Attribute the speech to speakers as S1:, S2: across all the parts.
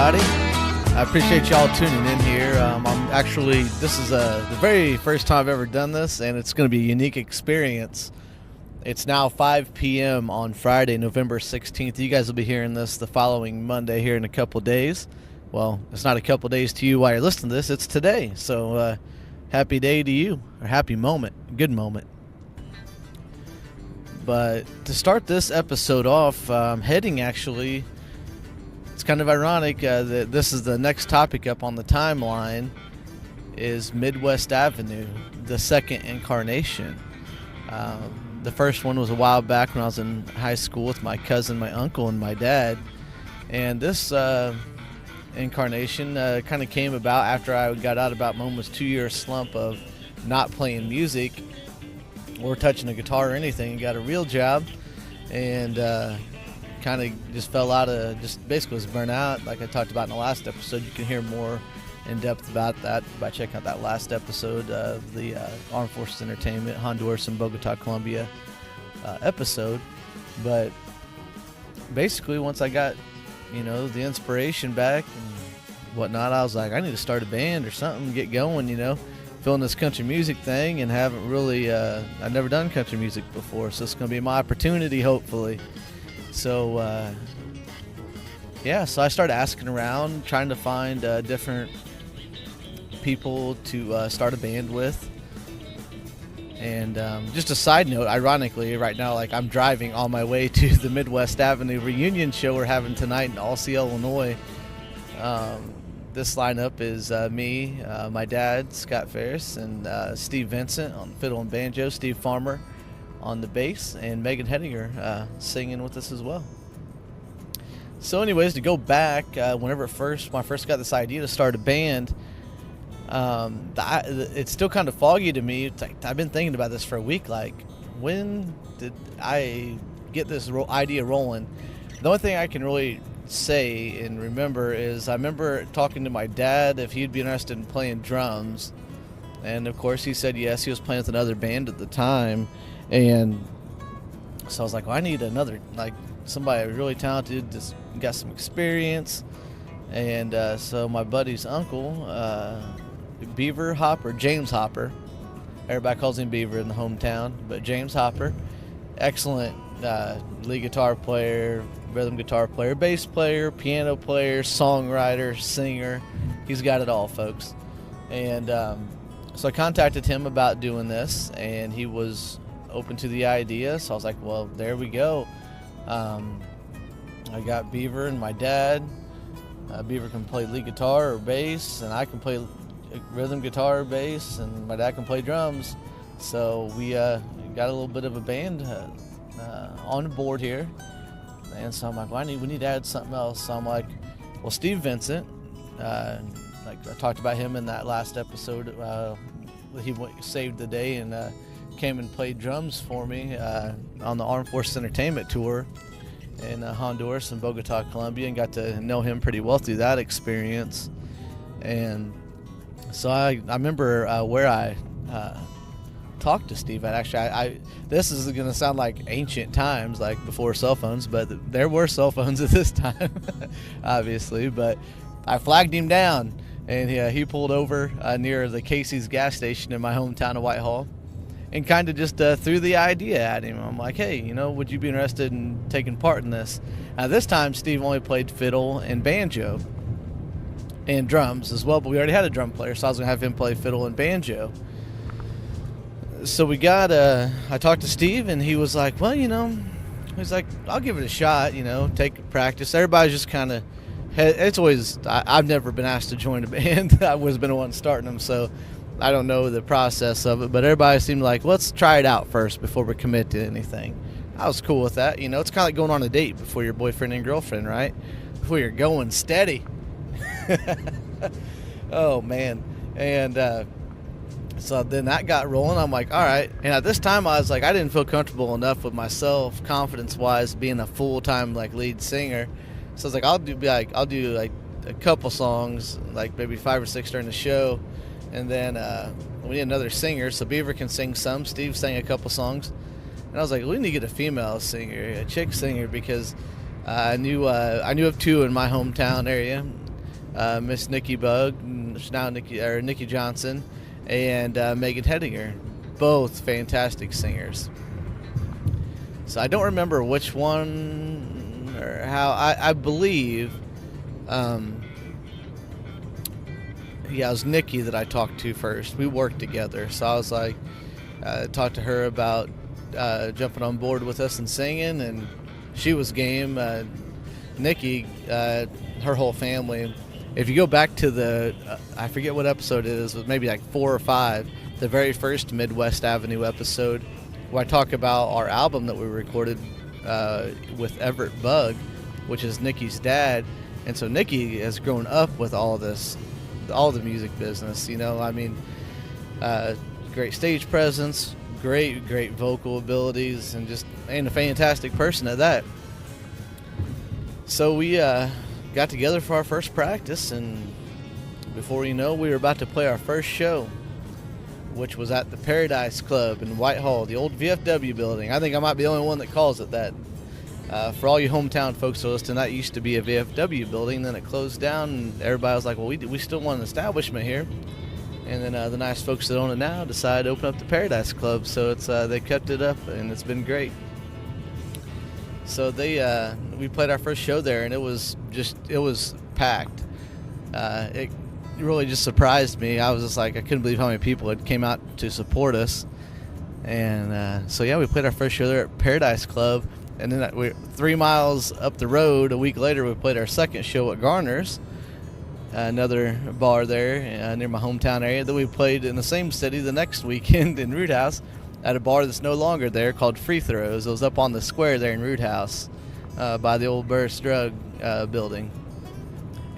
S1: everybody. I appreciate y'all tuning in here. This is the very first time I've ever done this, and it's going to be a unique experience. It's now 5 p.m. on Friday, November 16th. You guys will be hearing this the following Monday here in a couple days. Well, it's not a couple days to you while you're listening to this. It's today. So happy day to you, or happy moment, good moment. But to start this episode off, heading actually, it's kind of ironic that this is the next topic up on the timeline, is Midwest Avenue, the second incarnation. The first one was a while back when I was in high school with my cousin, my uncle, and my dad. And this incarnation kind of came about after I got out about my almost 2-year slump of not playing music or touching a guitar or anything, and got a real job, and kind of just fell out of, just basically was burnt out. Like I talked about in the last episode. You can hear more in depth about that by checking out that last episode of the Armed Forces Entertainment, Honduras and Bogota, Colombia episode. But basically, once I got, the inspiration back and whatnot, I was like, I need to start a band or something, get going, feeling this country music thing, and haven't really, I've never done country music before, so it's going to be my opportunity, hopefully. So, so I started asking around, trying to find different people to start a band with. And just a side note, ironically, right now, like, I'm driving on my way to the Midwest Avenue reunion show we're having tonight in Alsea, Illinois. This lineup is me, my dad, Scott Phares, and Steve Vincent on fiddle and banjo, Steve Farmer on the bass, and Meagan Hettinger singing with us as well. So anyways, to go back, when I first got this idea to start a band, it's still kind of foggy to me. It's like, I've been thinking about this for a week. Like, when did I get this idea rolling? The only thing I can really say and remember is I remember talking to my dad if he'd be interested in playing drums, and of course he said yes. He was playing with another band at the time, and so I was like, well, I need another, like, somebody really talented, just got some experience. And so my buddy's uncle, James Hopper, everybody calls him Beaver in the hometown, but James Hopper, excellent lead guitar player, rhythm guitar player, bass player, piano player, songwriter, singer. He's got it all, folks. And so I contacted him about doing this, and he was open to the idea. So I was like, well, there we go. I got Beaver and my dad. Beaver can play lead guitar or bass, and I can play rhythm guitar or bass, and my dad can play drums. So we got a little bit of a band on the board here. And so I'm like, well, we need to add something else. So I'm like, well, Steve Vincent, like I talked about him in that last episode. He saved the day and came and played drums for me on the Armed Forces Entertainment tour in Honduras and Bogota, Colombia, and got to know him pretty well through that experience. And so I remember where I talked to Steve. This is going to sound like ancient times, like before cell phones, but there were cell phones at this time, obviously. But I flagged him down, and he pulled over near the Casey's gas station in my hometown of Whitehall, and kind of just threw the idea at him. I'm like, hey, would you be interested in taking part in this? Now, this time, Steve only played fiddle and banjo and drums as well, but we already had a drum player, so I was going to have him play fiddle and banjo. So we got, I talked to Steve, and he was like, well, he's like, I'll give it a shot, take practice. Everybody's just kind of, it's always, I've never been asked to join a band. I've always been the one starting them, so I don't know the process of it, but everybody seemed like, let's try it out first before we commit to anything. I was cool with that. It's kind of like going on a date before your boyfriend and girlfriend, right? Before you're going steady. Oh, man. And so then that got rolling. I'm like, all right. And at this time, I was like, I didn't feel comfortable enough with myself, confidence-wise, being a full-time lead singer. So I was like, I'll do a couple songs, like maybe 5 or 6 during the show. And then we need another singer, so Beaver can sing some. Steve sang a couple songs. And I was like, we need to get a female singer, a chick singer, because I knew of 2 in my hometown area. Miss Nikki Bug, now Nikki Johnson, and Meagan Hettinger, both fantastic singers. So I don't remember which one or how. I believe, it was Nikki that I talked to first. We worked together, so I was like, talked to her about jumping on board with us and singing, and she was game. Nikki, her whole family. If you go back to I forget what episode it is, but maybe like 4 or 5, the very first Midwest Avenue episode, where I talk about our album that we recorded with Everett Bug, which is Nikki's dad. And so Nikki has grown up with all the music business, great stage presence, great vocal abilities, and a fantastic person at that. So we got together for our first practice, and before you know, we were about to play our first show, which was at the Paradise Club in Whitehall, the old VFW building. I think I might be the only one that calls it that. For all you hometown folks who listen, that used to be a VFW building, then it closed down, and everybody was like, well, we still want an establishment here. And then the nice folks that own it now decided to open up the Paradise Club, so they kept it up, and it's been great. So we played our first show there, and it was packed. It really just surprised me. I was just like, I couldn't believe how many people had came out to support us. And we played our first show there at Paradise Club, and then 3 miles up the road, a week later, we played our second show at Garner's, another bar there near my hometown area. Then we played in the same city the next weekend in Roothouse at a bar that's no longer there called Free Throws. It was up on the square there in Roothouse by the old Burris Drug building.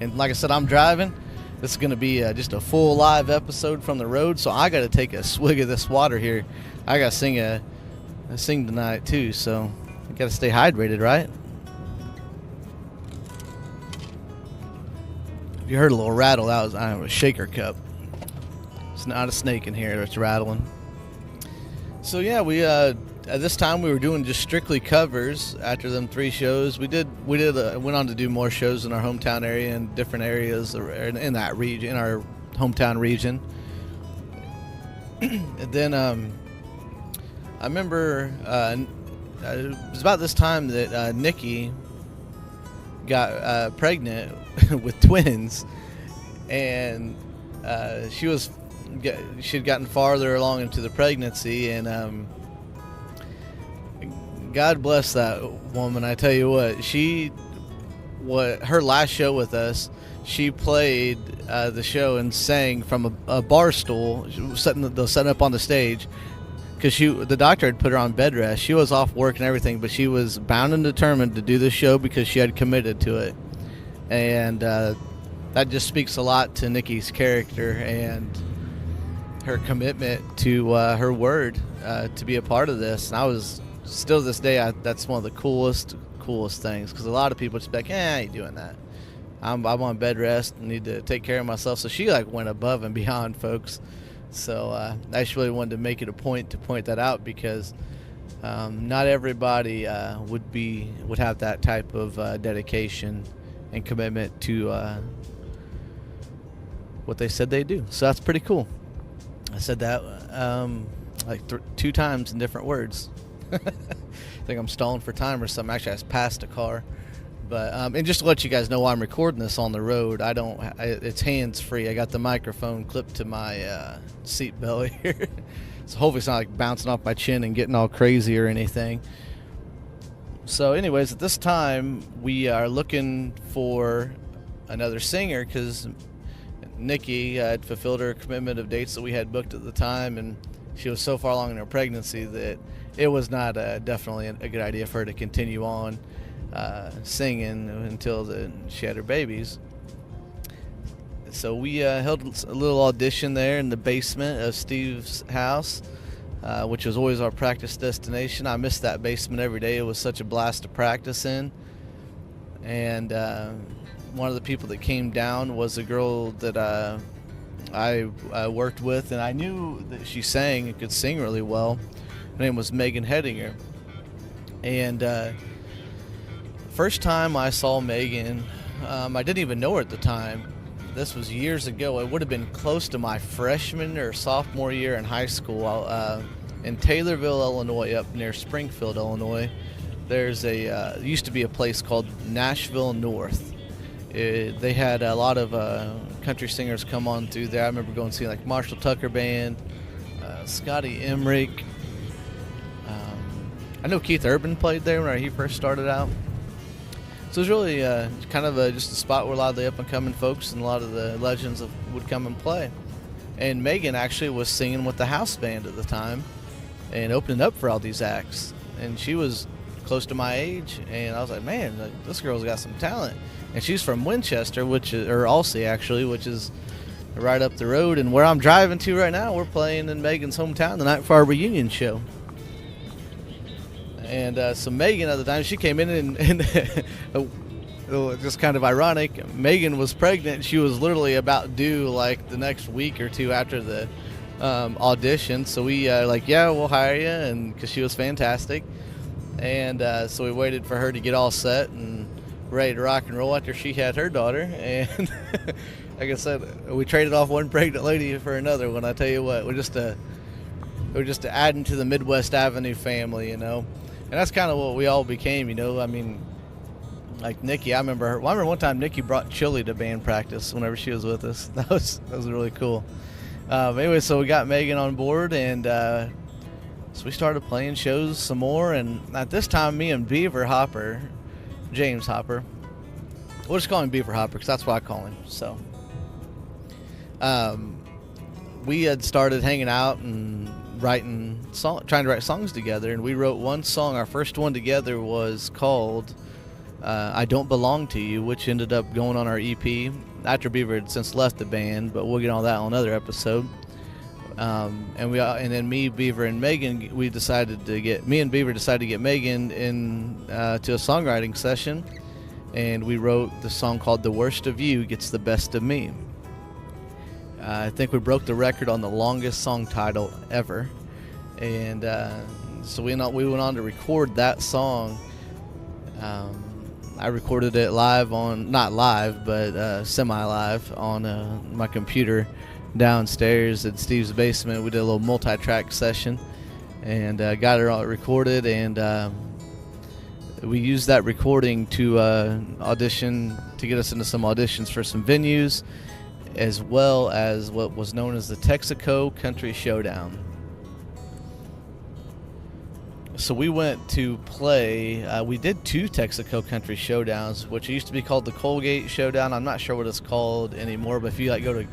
S1: And like I said, I'm driving. This is going to be just a full live episode from the road, so I got to take a swig of this water here. I got to sing tonight too, so I got to stay hydrated, right? If you heard a little rattle, that was a shaker cup. It's not a snake in here that's rattling. So yeah, we at this time we were doing just strictly covers. After them 3 shows, we went on to do more shows in our hometown area and different areas in that region, in our hometown region. And then I remember it was about this time that Nikki got pregnant with twins, and she'd gotten farther along into the pregnancy, and God bless that woman. I tell you what, her last show with us, she played the show and sang from a bar stool, setting up on the stage, because the doctor had put her on bed rest. She was off work and everything, but she was bound and determined to do the show because she had committed to it. And that just speaks a lot to Nikki's character and her commitment to her word to be a part of this. And I was still to this day, that's one of the coolest things, because a lot of people just be like, I ain't doing that. I'm on bed rest and need to take care of myself. So she went above and beyond, folks. So I just really wanted to make it a point to point that out, because not everybody would have that type of dedication and commitment to what they said they do. So that's pretty cool. I said that 2 times in different words. I think I'm stalling for time or something. Actually, I just passed a car. But and just to let you guys know, I'm recording this on the road. It's hands free. I got the microphone clipped to my seat belt here, so hopefully it's not bouncing off my chin and getting all crazy or anything. So, anyways, at this time we are looking for another singer, because Nikki had fulfilled her commitment of dates that we had booked at the time, and she was so far along in her pregnancy that it was not definitely a good idea for her to continue on singing until she had her babies. So we held a little audition there in the basement of Steve's house, which was always our practice destination. I missed that basement every day. It was such a blast to practice in. And one of the people that came down was a girl that I worked with, and I knew that she sang and could sing really well. Her name was Meagan Hettinger. And first time I saw Meagan, I didn't even know her at the time, this was years ago. It would have been close to my freshman or sophomore year in high school. In Taylorville, Illinois, up near Springfield, Illinois, there's used to be a place called Nashville North. They had a lot of country singers come on through there. I remember going to see like Marshall Tucker Band, Scotty Emmerich. I know Keith Urban played there when he first started out. So it was really kind of just a spot where a lot of the up-and-coming folks and a lot of the legends would come and play. And Meagan actually was singing with the house band at the time and opening up for all these acts. And she was close to my age, and I was like, man, this girl's got some talent. And she's from Winchester, or Alsea actually, which is right up the road. And where I'm driving to right now, we're playing in Meagan's hometown the night for our reunion show. And so Meagan at the time, she came in and just kind of ironic, Meagan was pregnant. She was literally about due like the next week or two after the audition. So we yeah, we'll hire you, and because she was fantastic. And so we waited for her to get all set and ready to rock and roll after she had her daughter. And like I said, we traded off one pregnant lady for another one. I tell you what, we're just adding to the Midwest Avenue family, you know. And that's kind of what we all became, you know. I mean, like Nikki, I remember one time Nikki brought chili to band practice whenever she was with us. That was really cool. Anyway, so we got Meagan on board, and so we started playing shows some more. And at this time, me and James Hopper, we'll just call him Beaver Hopper because that's what I call him. So we had started hanging out and trying to write songs together, and we wrote one song. Our first one together was called I Don't Belong to You, which ended up going on our EP after Beaver had since left the band, but we'll get on that on another episode. And then me, Beaver, and Meagan, me and Beaver decided to get Meagan in to a songwriting session, and we wrote the song called The Worst of You Gets the Best of Me. I think we broke the record on the longest song title ever, and so we went on to record that song. I recorded it not live, but semi-live on my computer downstairs in Steve's basement. We did a little multi-track session and got it all recorded, and we used that recording to audition, to get us into some auditions for some venues, as well as what was known as the Texaco Country Showdown. So we went to play, we did 2 Texaco Country Showdowns, which used to be called the Colgate Showdown. I'm not sure what it's called anymore, but if you go to,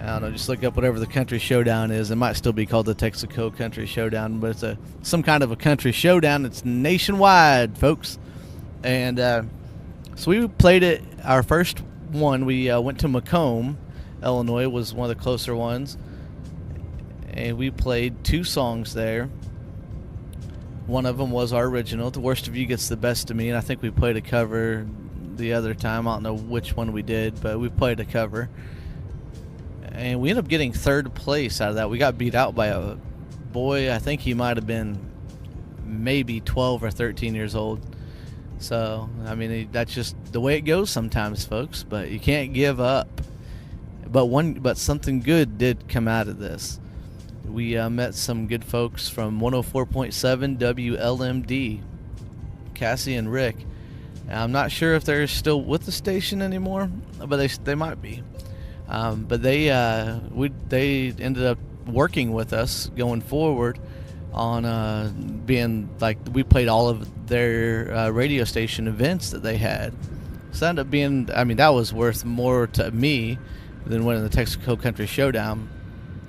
S1: I don't know, just look up whatever the Country Showdown is. It might still be called the Texaco Country Showdown, but it's some kind of a country showdown. It's nationwide, folks. And so we played it, our first one. We went to Macomb, Illinois, was one of the closer ones, and we played 2 songs there. One of them was our original, The Worst of You Gets the Best of Me, and I think we played a cover the other time. I don't know which one we did, but we played a cover. And we ended up getting 3rd place out of that. We got beat out by a boy, I think he might have been maybe 12 or 13 years old. So, I mean, that's just the way it goes sometimes, folks, but you can't give up. But something good did come out of this. We met some good folks from 104.7 WLMD, Cassie and Rick. I'm not sure if they're still with the station anymore, but they might be. But they ended up working with us going forward on being like, we played all of their radio station events that they had. So that ended up being, I mean, that was worth more to me than winning the Texaco Country Showdown.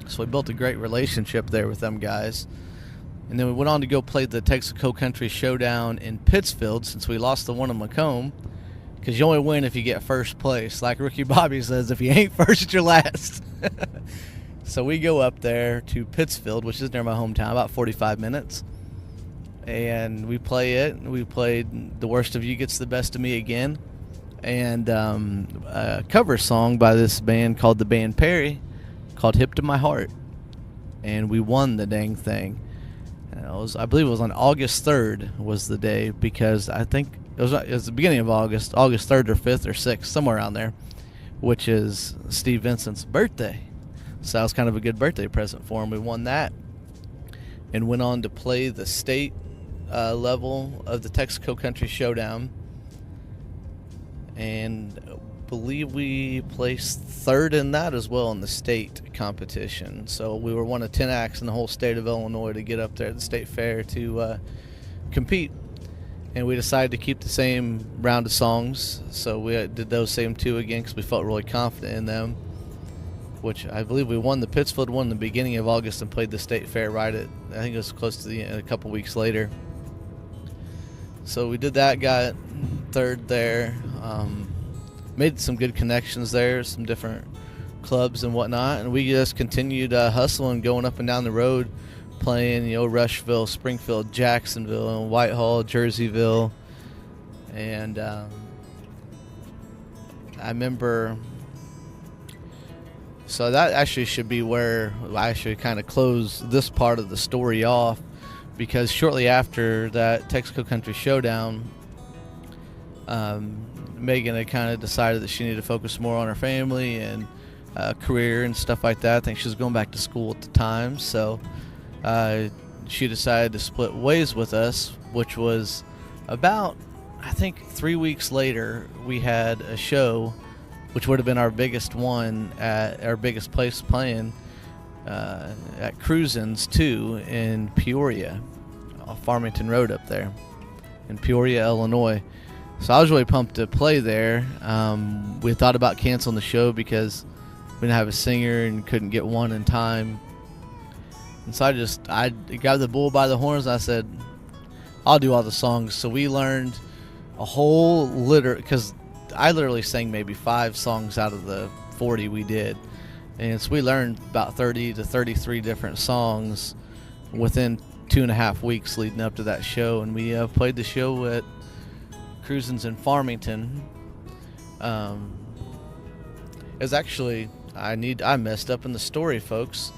S1: So we built a great relationship there with them guys. And then we went on to go play the Texaco Country Showdown in Pittsfield, since we lost the one in Macomb, because you only win if you get first place. Like Ricky Bobby says, if you ain't first, you're last. So we go up there to Pittsfield, which is near my hometown, about 45 minutes. And we play it. We played The Worst of You Gets the Best of Me again. And a cover song by this band called the Band Perry, called Hip to My Heart. And we won the dang thing. And I believe it was on August 3rd was the day, because I think it was the beginning of August 3rd or 5th or 6th, somewhere around there, which is Steve Vincent's birthday. So that was kind of a good birthday present for him. We won that and went on to play the state level of the Texaco Country Showdown, and believe we placed third in that as well in the state competition. So we were one of 10 acts in the whole state of Illinois to get up there at the state fair to compete. And we decided to keep the same round of songs, so we did those same 2 again because we felt really confident in them, which I believe we won the Pittsfield one in the beginning of August and played the state fair right at, I think it was close to the end, a couple weeks later. So we did that, got third there, made some good connections there, some different clubs and whatnot, and we just continued hustling, going up and down the road, playing, Rushville, Springfield, Jacksonville, and Whitehall, Jerseyville. And I remember, so that actually should be where I should kind of close this part of the story off, because shortly after that Texaco Country Showdown, Meagan had kind of decided that she needed to focus more on her family and career and stuff like that. I think she was going back to school at the time, so she decided to split ways with us, which was about, I think, 3 weeks later. We had a show, which would have been our biggest one, at our biggest place playing, at Cruisin's 2 in Peoria, off Farmington Road up there in Peoria, Illinois. So I was really pumped to play there. We thought about canceling the show because we didn't have a singer and couldn't get one in time. And so I grabbed the bull by the horns and I said, I'll do all the songs. So we learned a whole because I literally sang maybe 5 songs out of the 40 we did. And so we learned about 30 to 33 different songs within 2.5 weeks leading up to that show. And we played the show at Cruisin's in Farmington. It was actually, I messed up in the story, folks.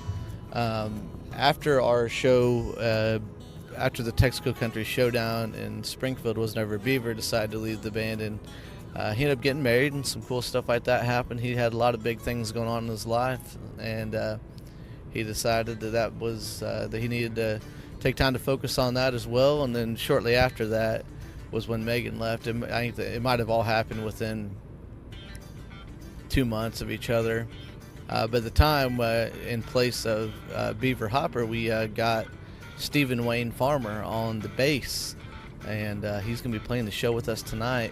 S1: After our show, after the Texaco Country Showdown in Springfield was over, Beaver decided to leave the band, and he ended up getting married, and some cool stuff like that happened. He had a lot of big things going on in his life, and he decided that he needed to take time to focus on that as well. And then shortly after that was when Meagan left. I think that it might have all happened within 2 months of each other. But at the time, in place of Beaver Hopper, we got Stephen Wayne Farmer on the bass, and he's going to be playing the show with us tonight.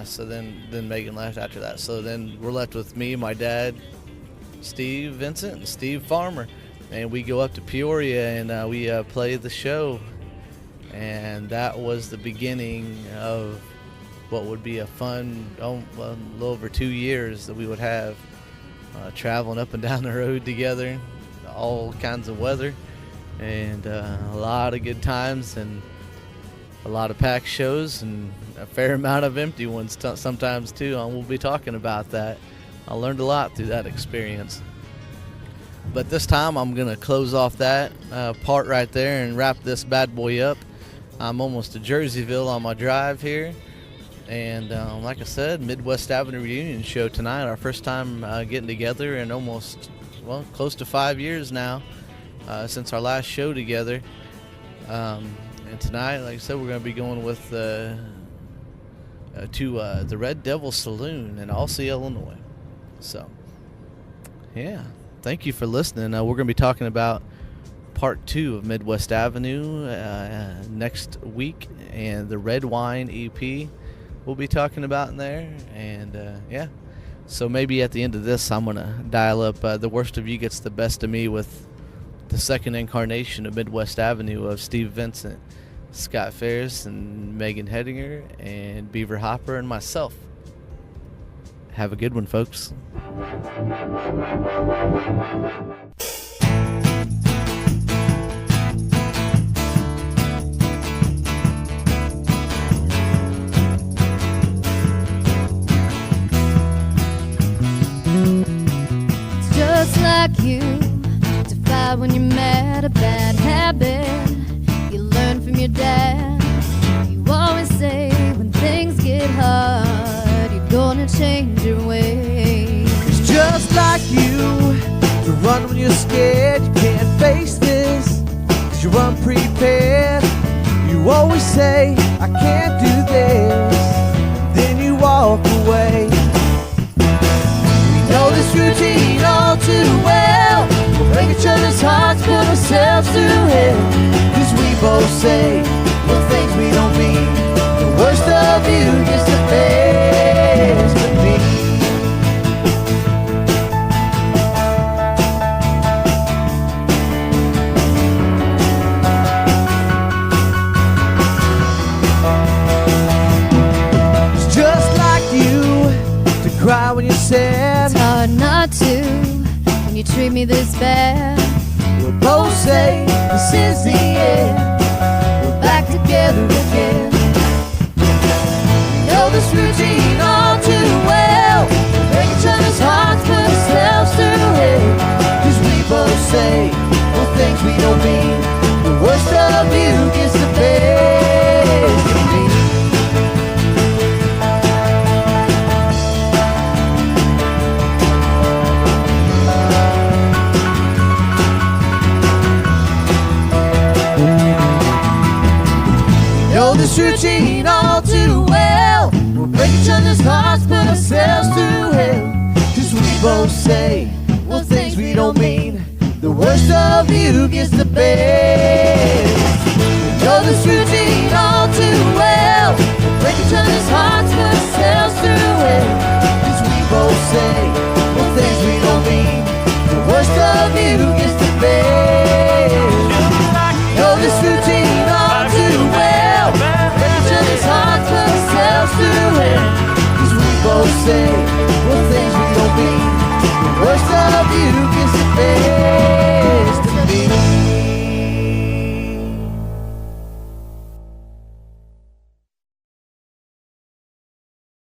S1: So then Meagan left after that. So then we're left with me, my dad, Steve Vincent, and Steve Farmer, and we go up to Peoria and we play the show. And that was the beginning of what would be a fun, a little over 2 years that we would have traveling up and down the road together, all kinds of weather, and a lot of good times, and a lot of packed shows, and a fair amount of empty ones sometimes too. And we'll be talking about that. I learned a lot through that experience. But this time I'm going to close off that part right there and wrap this bad boy up. I'm almost to Jerseyville on my drive here. And like I said, Midwest Avenue reunion show tonight. Our first time getting together in almost, close to 5 years now since our last show together. And tonight, like I said, we're going to be going with to the Red Devil Saloon in Alsea, Illinois. So, yeah, thank you for listening. We're going to be talking about part 2 of Midwest Avenue next week, and the Red Wine EP we'll be talking about in there. And so maybe at the end of this I'm gonna dial up The Worst of You Gets the Best of Me with the second incarnation of Midwest Avenue of Steve Vincent, Scott Phares, and Meagan Hettinger, and Beaver Hopper, and myself. Have a good one, folks.
S2: Just like you, to fight when you're mad, a bad habit you learn from your dad. You always say when things get hard, you go change your ways.
S3: It's just like you to run when you're scared. You can't face this 'cause you're unprepared. You always say, I can't do this, then you walk away. We know this routine all too well. We'll break each other's hearts, put ourselves through hell. 'Cause we both say the things we don't mean. The worst of you gets the best of me. It's just like you to cry when you're sad.
S2: It's hard not to when you treat me this bad.
S3: We'll both say this is the end. We're back together again. We know this routine all too well. We break each other's hearts, put ourselves through hell. 'Cause we both say the things we don't mean. The worst of you gets the best of me. Know this routine all too well. We'll break each other's hearts, put ourselves through hell. 'Cause we both say, well, things we don't mean. The worst of you gets the best. We know this routine all too well. We'll break each other's hearts, put ourselves through hell. 'Cause we both say, well, things we don't mean. The worst of you gets the best. Know this routine all too well. Break each other's hearts, put ourselves through hell. 'Cause we both say, well, things we don't mean. The worst of you gets the best.